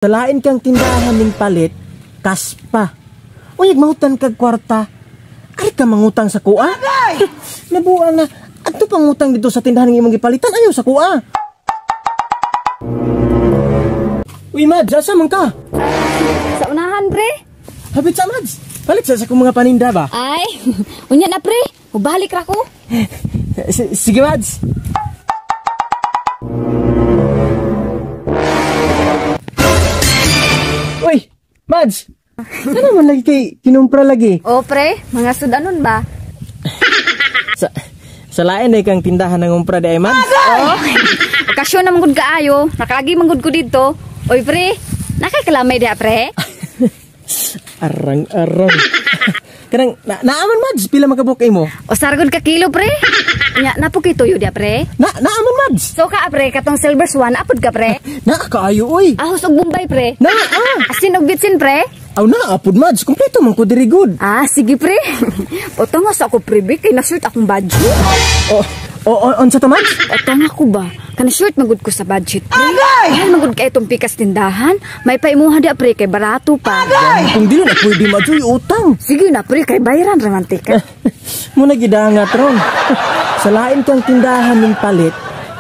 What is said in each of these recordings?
Salain kang tindahan ning palit, kaspa. Uyag mahutan kag kwarta. Ay ka mangutang sa kuha? Nabuang na. Ato pangutang dito sa tindahan ng imong gipalitan, ayaw sa kuha. Uy, Mads, asa man ka? Sa unahan, pre. Habit sa Mads. Balik sa kong mga paninda ba? Ay, unya na, pre. Mubalik ra ko. Sige, Mads. Uy, Mads. Ano man lagi kay kinumpra lagi? O, pre. Mga sudanon ba? Sa lain ay kang tindahan ng umpra di ay, Mads? Oo. Okasyon na manggod kaayo. Nakagi manggod ko dito. Oy, pre. Nakakalamay diha, pre. Arang. Kanang, naaman, Mads, pila magkabukay mo? O sargod ka kilo, pre. Nya, napukitoyo diha, pre. Naaman, Mads. So ka, pre, katong silver swan, apod ka, pre. Nakakaayo, oy. Ahos og Bombay, pre. Asin og bitsin, pre. Aw na, apod, Mads. Kompleto man ko diri good. Ah, sige, pre. Otong nga sa ako, pre, kay na-short akong budget. Onsa to, Mads? Otong ako ba? Kana-short magud ko sa budget, pre. Ay, magud ka itong pikas tindahan. May paimuha di, pre, kay barato pa. Kung dili na pwede, Mads, uy, utang. Sige na, pre, kay bayaran romantika. Muna gidangat ron. Sa lain kang tindahan ng palit,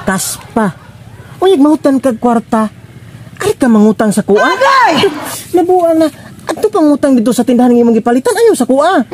kaspa. Uyag mahutan kag kwarta. Ay ka mangutang sa kuha? Nabuang na. Ato pangutang dito sa tindahan ng imong gipalitan, ayaw sa kuha.